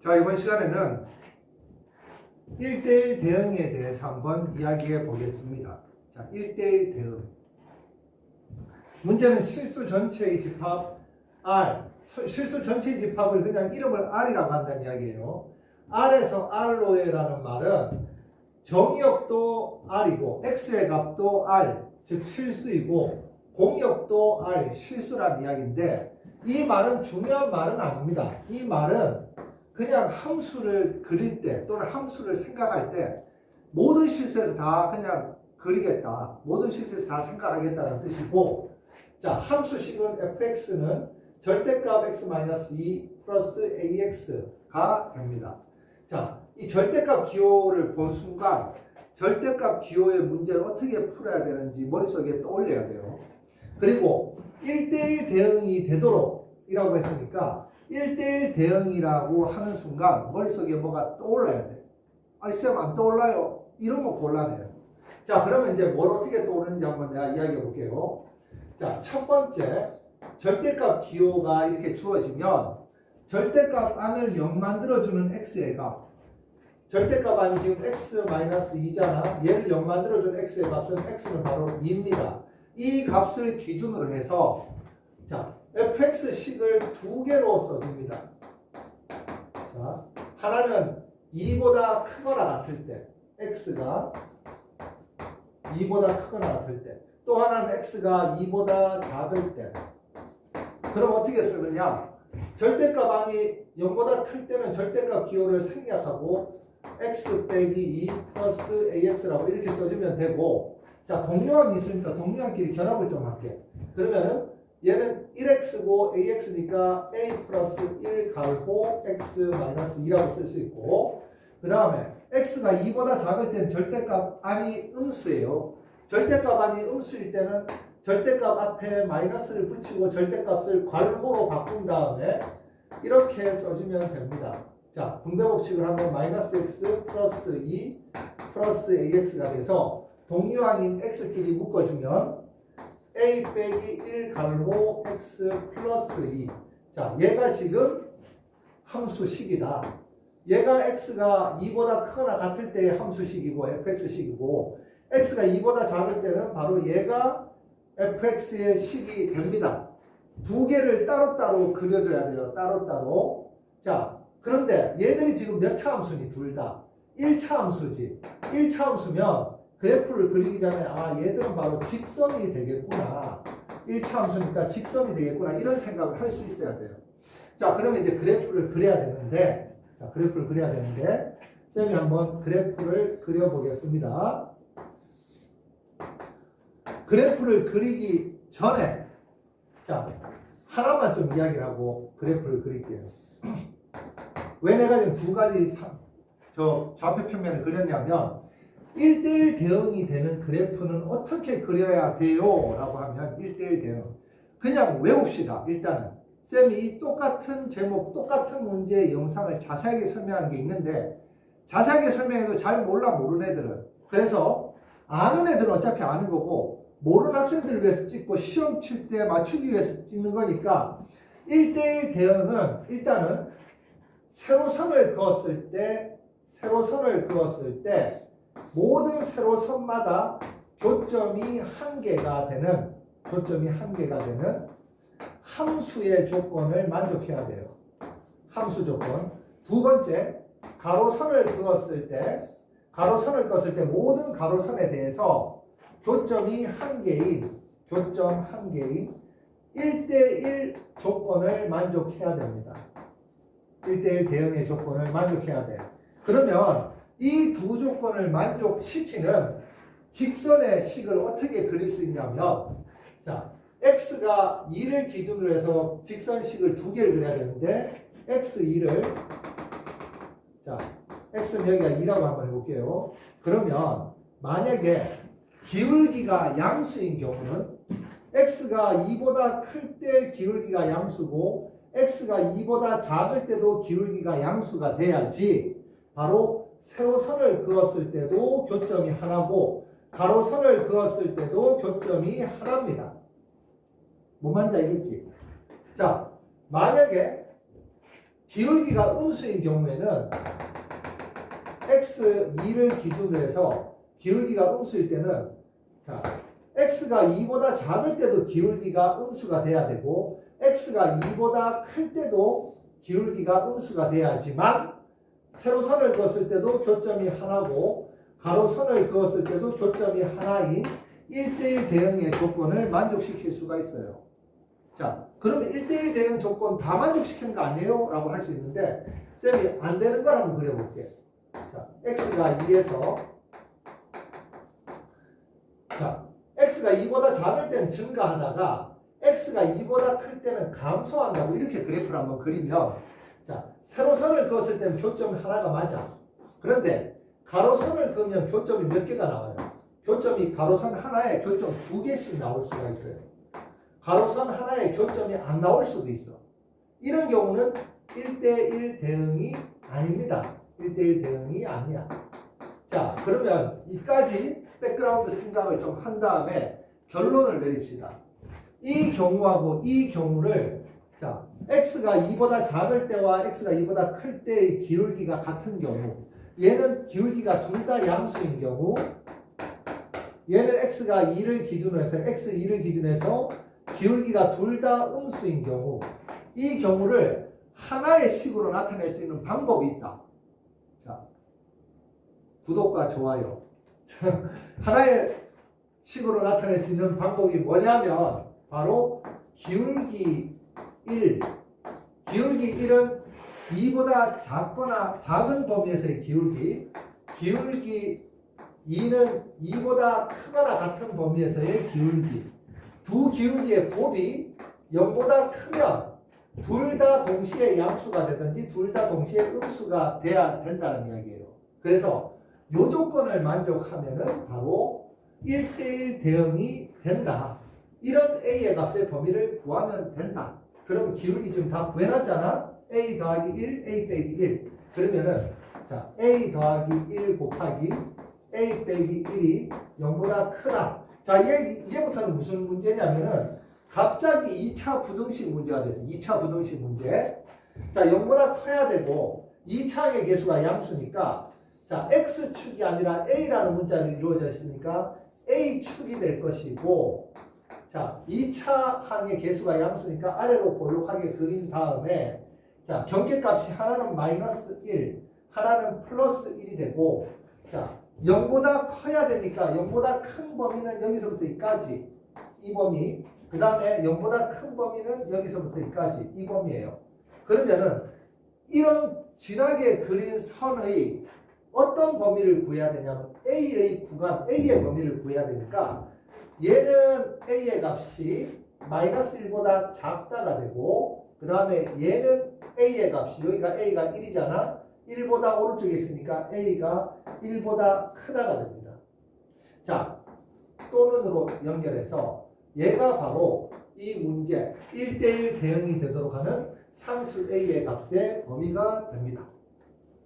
자, 이번 시간에는 1대1 대응에 대해서 한번 이야기해 보겠습니다. 자, 1대1 대응. 문제는 실수 전체의 집합 R. 실수 전체의 집합을 그냥 이름을 R이라고 한다는 이야기예요. R에서 R로에라는 말은 정의역도 R이고 X의 값도 R, 즉 실수이고 공역도 R, 실수라는 이야기인데 이 말은 중요한 말은 아닙니다. 이 말은 그냥 함수를 그릴 때 또는 함수를 생각할 때 모든 실수에서 다 그냥 그리겠다. 모든 실수에서 다 생각하겠다는 뜻이고, 자, 함수식은 fx는 절대값 x-2 플러스 ax가 됩니다. 자, 이 절대값 기호를 본 순간 절대값 기호의 문제를 어떻게 풀어야 되는지 머릿속에 떠올려야 돼요. 그리고 1대1 대응이 되도록 이라고 했으니까 1대1 대응이라고 하는 순간 머릿속에 뭐가 떠올라야 돼. 아니 쌤 안 떠올라요. 이러면 곤란해요. 자, 그러면 이제 뭘 어떻게 떠오르는지 한번 내가 이야기해 볼게요. 자, 첫 번째 절대값 기호가 이렇게 주어지면 절대값 안을 0 만들어주는 x의 값, 절대값 안이 지금 x-2잖아. 얘를 0 만들어주는 x의 값은 x는 바로 2입니다. 이 값을 기준으로 해서 자, fx식을 두 개로 써줍니다. 자, 하나는 2보다 크거나 같을 때, x가 2보다 크거나 같을 때, 또 하나는 x가 2보다 작을 때. 그럼 어떻게 쓰느냐? 절대값 안이 0보다 클 때는 절대값 기호를 생략하고 x 빼기 2 플러스 ax라고 이렇게 써주면 되고, 자, 동료항이 있으니까 동료항끼리 결합을 좀 할게. 그러면은 얘는 1x고 ax니까 a 플러스 1 가르고 x 마이너스 2라고 쓸 수 있고, 그 다음에 x가 2보다 작을 때는 절대값 안이 음수예요. 절대값 안이 음수일 때는 절대값 앞에 마이너스를 붙이고 절대값을 괄호로 바꾼 다음에 이렇게 써주면 됩니다. 자, 분배법칙을 하면 마이너스 x 플러스 2 플러스 ax가 돼서 동류항인 x끼리 묶어주면 a 빼기 1 가르고 x 플러스 2. 자, 얘가 지금 함수식이다. 얘가 x가 2보다 크거나 같을 때의 함수식이고 fx식이고, x가 2보다 작을 때는 바로 얘가 fx의 식이 됩니다. 두 개를 따로따로 그려줘야 돼요. 따로따로. 자, 그런데 얘들이 지금 몇 차 함수니? 둘 다 1차 함수지. 1차 함수면 그래프를 그리기 전에 아, 얘들은 바로 직선이 되겠구나. 1차 함수니까 직선이 되겠구나. 이런 생각을 할 수 있어야 돼요. 자, 그러면 이제 그래프를 그려야 되는데, 자, 그래프를 그려야 되는데, 쌤이 한번 그래프를 그려보겠습니다. 그래프를 그리기 전에, 자, 하나만 좀 이야기를 하고 그래프를 그릴게요. 왜 내가 지금 두 가지 좌표 평면을 그렸냐면, 1대1 대응이 되는 그래프는 어떻게 그려야 돼요? 라고 하면 1대1 대응. 그냥 외웁시다. 일단은. 쌤이 이 똑같은 제목, 똑같은 문제의 영상을 자세하게 설명한 게 있는데 자세하게 설명해도 잘 몰라 모르는 애들은. 그래서 아는 애들은 어차피 아는 거고 모르는 학생들을 위해서 찍고 시험 칠 때 맞추기 위해서 찍는 거니까 1대1 대응은 일단은 세로선을 그었을 때 모든 세로선마다 교점이 한 개가 되는 함수의 조건을 만족해야 돼요. 함수 조건. 두 번째, 가로선을 그었을 때 모든 가로선에 대해서 교점이 한 개인 1대1 조건을 만족해야 됩니다. 1대1 대응의 조건을 만족해야 돼. 그러면 이 두 조건을 만족시키는 직선의 식을 어떻게 그릴 수 있냐면, 자, x가 2를 기준으로 해서 직선식을 두 개를 그려야 되는데 x2를, 자, x는 여기가 2라고 한번 해볼게요. 그러면 만약에 기울기가 양수인 경우는 x가 2보다 클 때 기울기가 양수고 x가 2보다 작을 때도 기울기가 양수가 돼야지 바로 세로선을 그었을 때도 교점이 하나고 가로선을 그었을 때도 교점이 하나입니다. 뭔 말인지 알겠지? 자, 만약에 기울기가 음수인 경우에는 x2를 기준으로 해서 기울기가 음수일 때는 자, x가 2보다 작을 때도 기울기가 음수가 돼야 되고 x가 2보다 클 때도 기울기가 음수가 돼야지만 세로선을 그었을 때도 교점이 하나고 가로선을 그었을 때도 교점이 하나인 1대1 대응의 조건을 만족시킬 수가 있어요. 자, 그러면 1대1 대응 조건 다 만족시키는 거 아니에요? 라고 할 수 있는데 쌤이 안 되는 걸 한번 그려볼게. 자, x가 2에서 자, x가 2보다 작을 때는 증가하다가 x가 2보다 클 때는 감소한다고 이렇게 그래프를 한번 그리면 자, 세로선을 그었을 때는 교점이 하나가 맞아. 그런데 가로선을 그으면 교점이 몇 개가 나와요? 교점이 가로선 하나에 교점 2개씩 나올 수가 있어요. 가로선 하나에 교점이 안 나올 수도 있어. 이런 경우는 1대1 대응이 아닙니다. 1대1 대응이 아니야. 자, 그러면 이까지 백그라운드 생각을 좀 한 다음에 결론을 내립시다. 이 경우하고 이 경우를 자, x가 2보다 작을 때와 x가 2보다 클 때의 기울기가 같은 경우 얘는 기울기가 둘 다 양수인 경우 얘는 x가 2를 기준으로 해서 x2를 기준으로 해서 기울기가 둘 다 음수인 경우 이 경우를 하나의 식으로 나타낼 수 있는 방법이 있다. 자, 구독과 좋아요. 하나의 식으로 나타낼 수 있는 방법이 뭐냐면 바로 기울기 1. 기울기 1은 2보다 작거나 작은 범위에서의 기울기. 기울기 2는 2보다 크거나 같은 범위에서의 기울기. 두 기울기의 곱이 0보다 크면 둘 다 동시에 양수가 되든지 둘 다 동시에 음수가 돼야 된다는 이야기예요. 그래서 이 조건을 만족하면은 바로 1대1 대응이 된다. 이런 A의 값의 범위를 구하면 된다. 그럼 기울기 지금 다 구해놨잖아. A 더하기 1, A 빼기 1. 그러면은 자, A 더하기 1 곱하기 A 빼기 1이 0보다 크다. 자, 이제부터는 무슨 문제냐면은 갑자기 2차 부등식 문제가 됐어요. 2차 부등식 문제. 자, 0보다 커야 되고 2차의 개수가 양수니까 자, x축이 아니라 a라는 문자로 이루어져 있으니까 a축이 될 것이고 자, 2차 항의 개수가 양수니까 아래로 볼록하게 그린 다음에 자, 경계값이 하나는 마이너스 1, 하나는 플러스 1이 되고 자, 0보다 커야 되니까 0보다 큰 범위는 여기서부터 여기까지 이 범위 그 다음에 0보다 큰 범위는 여기서부터 여기까지 이 범위예요. 그러면은 이런 진하게 그린 선의 어떤 범위를 구해야 되냐면 A의 구간, A의 범위를 구해야 되니까 얘는 A의 값이 마이너스 1보다 작다가 되고 그 다음에 얘는 A의 값이 여기가 A가 1이잖아. 1보다 오른쪽에 있으니까 A가 1보다 크다가 됩니다. 자, 또는으로 연결해서 얘가 바로 이 문제 1대1 대응이 되도록 하는 상수 A의 값의 범위가 됩니다.